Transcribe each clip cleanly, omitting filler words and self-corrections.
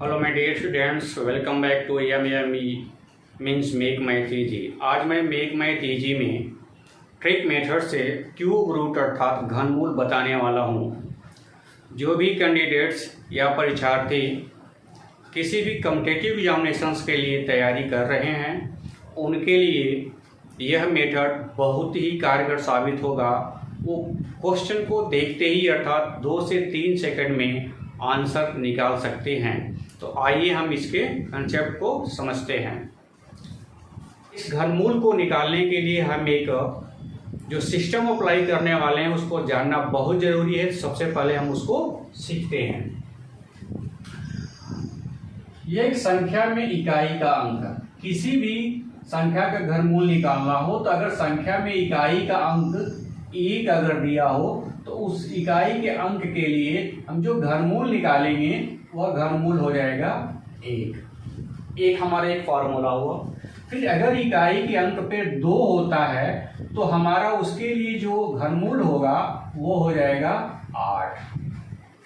Hello my dear students, welcome back to means make math easy. आज मैं make math easy में trick method से cube root अर्थात घनमूल बताने वाला हूँ। जो भी कैंडिडेट्स या परीक्षार्थी किसी भी कॉम्पिटिटिव एग्जामिनेशंस के लिए तैयारी कर रहे हैं उनके लिए यह मेथड बहुत ही कारगर साबित होगा। वो क्वेश्चन को देखते ही अर्थात 2 से 3 सेकंड में आंसर निकाल सकते हैं। तो आइए हम इसके कंसेप्ट को समझते हैं। इस घनमूल को निकालने के लिए हम एक जो सिस्टम अप्लाई करने वाले हैं उसको जानना बहुत ज़रूरी है। सबसे पहले हम उसको सीखते हैं। यह एक संख्या में इकाई का अंक, किसी भी संख्या का घनमूल निकालना हो तो अगर संख्या में इकाई का अंक 1 अगर दिया हो तो उस इकाई के अंक के लिए हम जो घनमूल निकालेंगे वह घनमूल हो जाएगा 1 हमारा एक फार्मूला हुआ। फिर अगर इकाई के अंक पे 2 होता है तो हमारा उसके लिए जो घनमूल होगा वो हो जाएगा 8।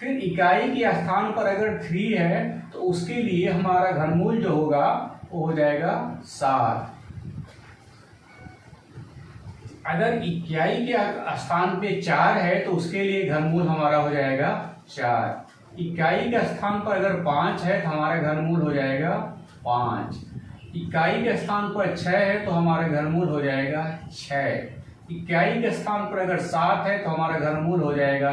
फिर इकाई के स्थान पर अगर 3 है तो उसके लिए हमारा घनमूल जो होगा वो हो जाएगा 7। अगर इकाई के स्थान पे 4 है तो उसके लिए घनमूल हमारा हो जाएगा 4। इकाई के स्थान पर अगर 5 है तो हमारा घनमूल हो जाएगा 5। इकाई के स्थान पर 6 है तो हमारा घनमूल हो जाएगा 6। इकाई के स्थान पर अगर 7 है तो हमारा घनमूल हो जाएगा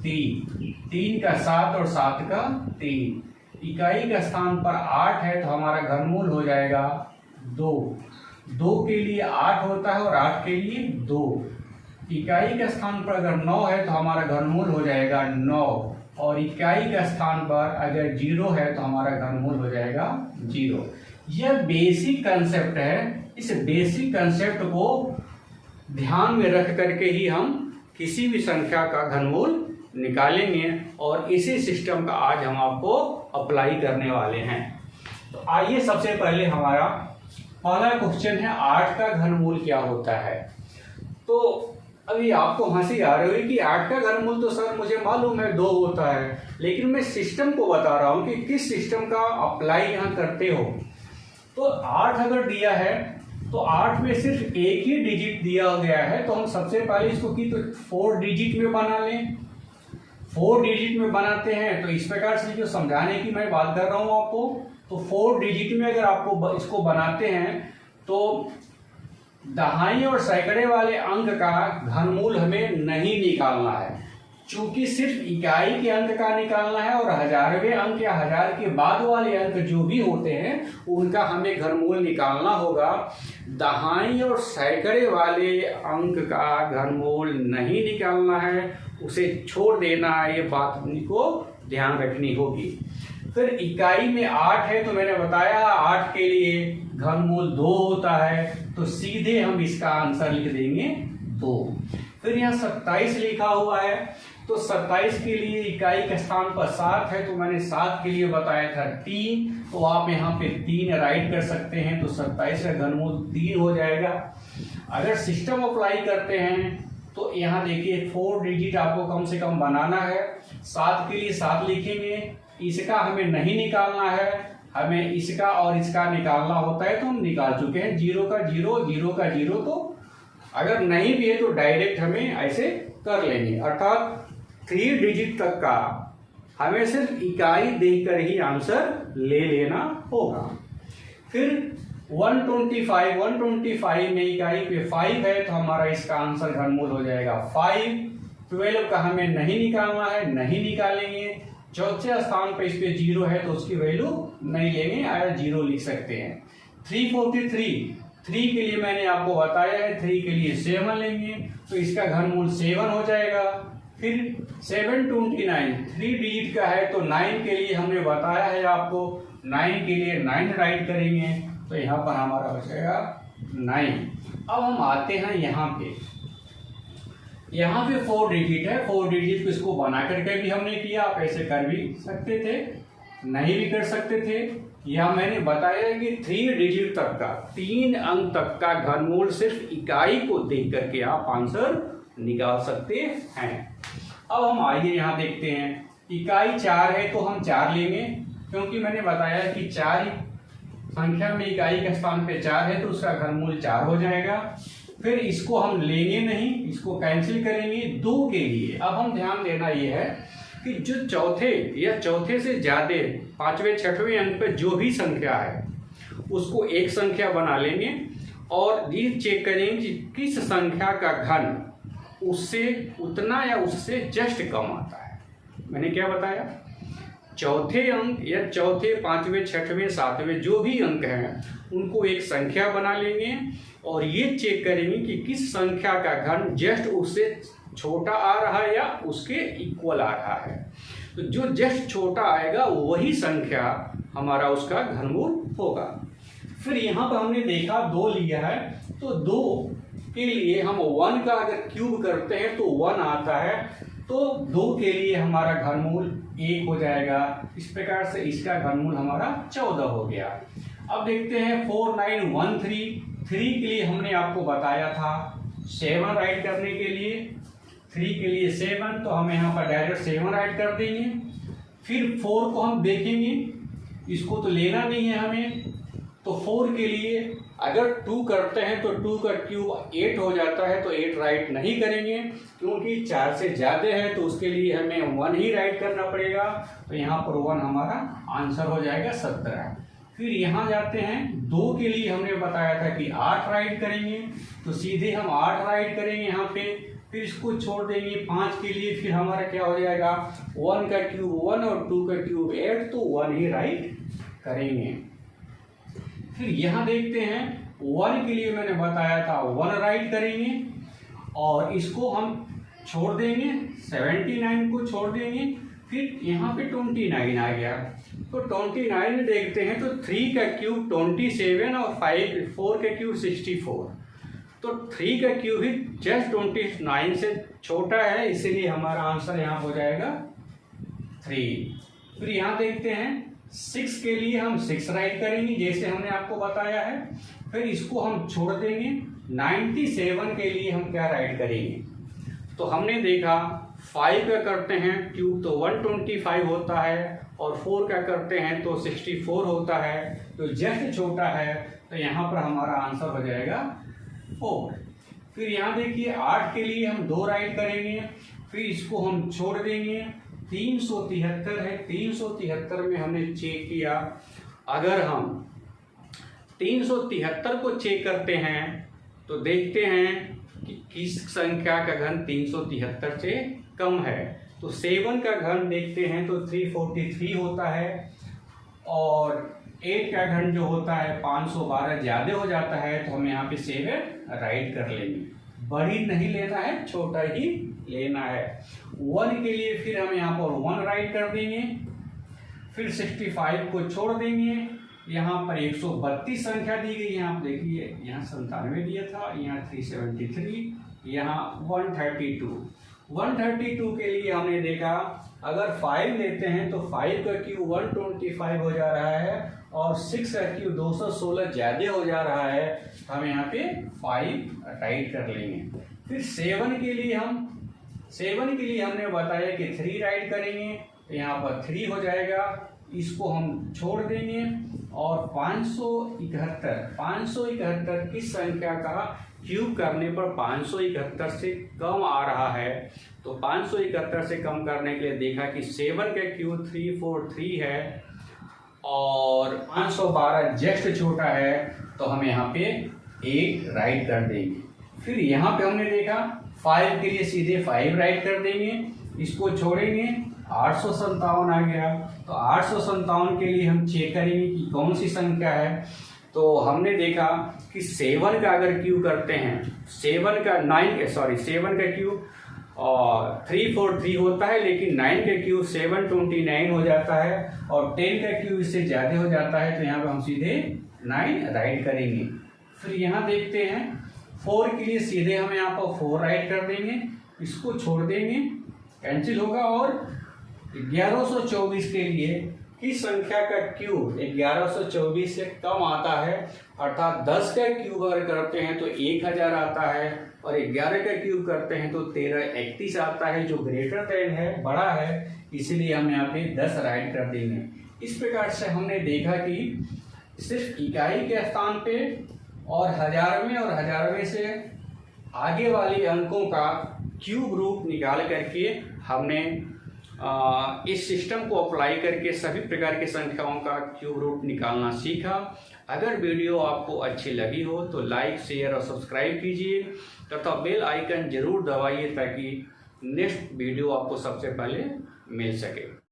3 का 7 और 7 का 3। इकाई के स्थान पर 8 है तो हमारा घनमूल हो जाएगा 2 के लिए 8 होता है और 8 के लिए 2। इकाई के स्थान पर अगर 9 है तो हमारा घनमूल हो जाएगा 9 और इकाई के स्थान पर अगर 0 है तो हमारा घनमूल हो जाएगा 0। यह बेसिक कंसेप्ट है। इस बेसिक कंसेप्ट को ध्यान में रख करके ही हम किसी भी संख्या का घनमूल निकालेंगे और इसी सिस्टम का आज हम आपको अप्लाई करने वाले हैं। तो आइए सबसे पहले हमारा पहला क्वेश्चन है 8 का घनमूल क्या होता है। तो अभी आपको हंसी आ रही है कि 8 का घनमूल तो सर मुझे मालूम है 2 होता है, लेकिन मैं सिस्टम को बता रहा हूँ कि किस सिस्टम का अप्लाई यहाँ करते हो। तो 8 अगर दिया है तो 8 में सिर्फ एक ही डिजिट दिया गया है तो हम सबसे पहले इसको की तो 4 डिजिट में बना लें। 4 डिजिट में बनाते हैं तो इस प्रकार से जो समझाने की मैं बात कर रहा हूँ आपको, तो 4 डिजिट में अगर आपको इसको बनाते हैं तो दहाई और सैकड़े वाले अंक का घनमूल हमें नहीं निकालना है, चूंकि सिर्फ इकाई के अंक का निकालना है और हजारवें अंक या हजार के बाद वाले अंक जो भी होते हैं उनका हमें घनमूल निकालना होगा। दहाई और सैकड़े वाले अंक का घनमूल नहीं निकालना है, उसे छोड़ देना है। ये बात को ध्यान रखनी होगी। फिर इकाई में 8 है तो मैंने बताया 8 के लिए घनमूल 2 होता है, तो सीधे हम इसका आंसर लिख देंगे 2। फिर यहाँ 27 लिखा हुआ है तो 27 के लिए इकाई के स्थान पर 7 है तो मैंने 7 के लिए बताया था 3, तो आप यहाँ पे 3 राइट कर सकते हैं तो 27 का घनमूल 3 हो जाएगा। अगर सिस्टम अप्लाई करते हैं तो यहाँ देखिए 4 डिजिट आपको कम से कम बनाना है। 7 के लिए 7 लिखेंगे, इसका हमें नहीं निकालना है, हमें इसका और इसका निकालना होता है तो हम निकाल चुके हैं। 0 का 0, 0 का 0, तो अगर नहीं भी है तो डायरेक्ट हमें ऐसे कर लेंगे। अर्थात 3 डिजिट तक का हमें सिर्फ इकाई देखकर ही आंसर ले लेना होगा। फिर 125 में इकाई पे 5 है तो हमारा इसका आंसर घनमूल हो जाएगा 5। 12 का हमें नहीं निकालना है, नहीं निकालेंगे। चौथे स्थान पे इस पे 0 है तो उसकी वैल्यू नहीं लेंगे, आया 0 लिख सकते हैं। 3 के लिए मैंने आपको बताया है 3 के लिए 7 लेंगे तो इसका घनमूल 7 हो जाएगा। फिर 729 3 डिजिट का है तो 9 के लिए हमने बताया है आपको, 9 के लिए 9 राइट करेंगे तो यहाँ पर हमारा बचेगा 9। अब हम आते हैं यहाँ पे 4 डिजिट है। 4 डिजिट को इसको बना करके भी हमने किया, आप ऐसे कर भी सकते थे, नहीं भी कर सकते थे। यह मैंने बताया कि 3 डिजिट तक का 3 अंक तक का घनमूल सिर्फ इकाई को देख करके आप आंसर निकाल सकते हैं। अब हम आइए यहाँ देखते हैं इकाई 4 है तो हम 4 लेंगे, क्योंकि मैंने बताया कि 4 संख्या में इकाई के स्थान पे 4 है तो उसका घनमूल 4 हो जाएगा। फिर इसको हम लेंगे नहीं, इसको कैंसिल करेंगे 2 के लिए। अब हम ध्यान देना ये है कि जो चौथे या चौथे से ज्यादा 5वें 6वें अंक पे जो भी संख्या है उसको एक संख्या बना लेंगे और ये चेक करेंगे कि किस संख्या का घन उससे उतना या उससे जस्ट कम आता है। मैंने क्या बताया, चौथे अंक या चौथे 5वें 6वें 7वें जो भी अंक हैं उनको एक संख्या बना लेंगे और ये चेक करेंगे कि किस संख्या का घन जस्ट उससे छोटा आ रहा है या उसके इक्वल आ रहा है। तो जो जस्ट छोटा आएगा वही संख्या हमारा उसका घनमूल होगा। फिर यहाँ पर हमने देखा 2 लिया है तो 2 के लिए हम 1 का अगर क्यूब करते हैं तो 1 आता है, तो 2 के लिए हमारा घनमूल 1 हो जाएगा। इस प्रकार से इसका घनमूल हमारा 14 हो गया। अब देखते हैं 4 9 1 3 3 के लिए हमने आपको बताया था 7 राइट करने के लिए, 3 के लिए 7 तो हम यहाँ पर डायरेक्ट 7 राइट कर देंगे। फिर 4 को हम देखेंगे, इसको तो लेना नहीं है हमें, तो 4 के लिए अगर 2 करते हैं तो 2 का क्यूब 8 हो जाता है, तो 8 राइट नहीं करेंगे क्योंकि 4 से ज़्यादा है तो उसके लिए हमें 1 ही राइट करना पड़ेगा। तो यहाँ पर 1 हमारा आंसर हो जाएगा 17। फिर यहाँ जाते हैं 2 के लिए हमने बताया था कि 8 राइट करेंगे, तो सीधे हम 8 राइट करेंगे यहाँ पे। फिर इसको छोड़ देंगे 5 के लिए, फिर हमारा क्या हो जाएगा 1 का क्यूब 1 और 2 का क्यूब 8, तो 1 ही राइट करेंगे। फिर यहाँ देखते हैं 1 के लिए मैंने बताया था 1 राइट करेंगे और इसको हम छोड़ देंगे, 79 को छोड़ देंगे। फिर यहाँ पे 29 आ गया, तो 29 देखते हैं तो 3 का क्यूब 27 और 4 का क्यूब 64, तो 3 का क्यूब ही जस्ट 29 से छोटा है, इसलिए हमारा आंसर यहाँ हो जाएगा 3। फिर यहाँ देखते हैं 6 के लिए हम 6 राइट करेंगे जैसे हमने आपको बताया है। फिर इसको हम छोड़ देंगे, 97 के लिए हम क्या राइट करेंगे, तो हमने देखा 5 का करते हैं क्यूब तो 125 होता है और 4 का करते हैं तो 64 होता है, तो जस्ट छोटा है, तो यहाँ पर हमारा आंसर हो जाएगा 4। फिर यहाँ देखिए 8 के लिए हम 2 राइट करेंगे, फिर इसको हम छोड़ देंगे, 373 है, 373 में हमने चेक किया, अगर हम 373 को चेक करते हैं तो देखते हैं कि किस संख्या का घन 373 से कम है, तो 7 का घन देखते हैं तो 343 होता है और 8 का घन जो होता है 512 ज़्यादा हो जाता है, तो हम यहाँ पे 7 राइट कर लेंगे। बड़ी नहीं लेना है, छोटा ही लेना है। 1 के लिए फिर हम यहाँ पर 1 राइट कर देंगे, फिर 65 को छोड़ देंगे। यहाँ पर 132 संख्या दी गई है, आप देखिए यहाँ 97 दिया था, यहाँ 373, यहाँ 132 के लिए हमने देखा अगर 5 लेते हैं तो 5 का क्यूब 125 हो जा रहा है और 6 का क्यूब 216 ज़्यादा हो जा रहा है, तो हम यहाँ पे 5 राइट कर लेंगे। फिर 7 के लिए हमने बताया कि 3 राइट करेंगे, तो यहाँ पर 3 हो जाएगा, इसको हम छोड़ देंगे और 571 किस संख्या का क्यूब करने पर 571 से कम आ रहा है, तो 571 से कम करने के लिए देखा कि 7 का क्यूब 343 है और 512 जस्ट छोटा है, तो हम यहाँ पे 1 राइट कर देंगे। फिर यहाँ पे हमने देखा 5 के लिए सीधे 5 राइट कर देंगे, इसको छोड़ेंगे, 857 आ गया, तो 857 के लिए हम चेक करेंगे कि कौन सी संख्या है, तो हमने देखा कि 7 का अगर क्यूब करते हैं, 7 का क्यूब और 343 होता है, लेकिन 9 का क्यूब 729 हो जाता है और 10 का क्यूब इससे ज़्यादा हो जाता है, तो यहाँ पे हम सीधे 9 राइट करेंगे। फिर यहाँ देखते हैं 4 के लिए सीधे हम यहाँ पर 4 राइट कर देंगे, इसको छोड़ देंगे, कैंसिल होगा और 1124 के लिए की संख्या का क्यूब 1124 से कम आता है, अर्थात 10 का क्यूब अगर करते हैं तो 1000 आता है, और 11 का क्यूब करते हैं तो 1331 आता है, जो ग्रेटर देन है, बड़ा है, इसीलिए हम यहाँ पे 10 राइट कर देंगे। इस प्रकार से हमने देखा कि सिर्फ इकाई के स्थान पे और हजारवें और हजारवें से आगे वाले अंकों का क्यूब रूट निकाल करके हमने इस सिस्टम को अप्लाई करके सभी प्रकार की संख्याओं का क्यूब रूट निकालना सीखा। अगर वीडियो आपको अच्छी लगी हो तो लाइक, शेयर और सब्सक्राइब कीजिए तथा बेल आइकन जरूर दबाइए ताकि नेक्स्ट वीडियो आपको सबसे पहले मिल सके।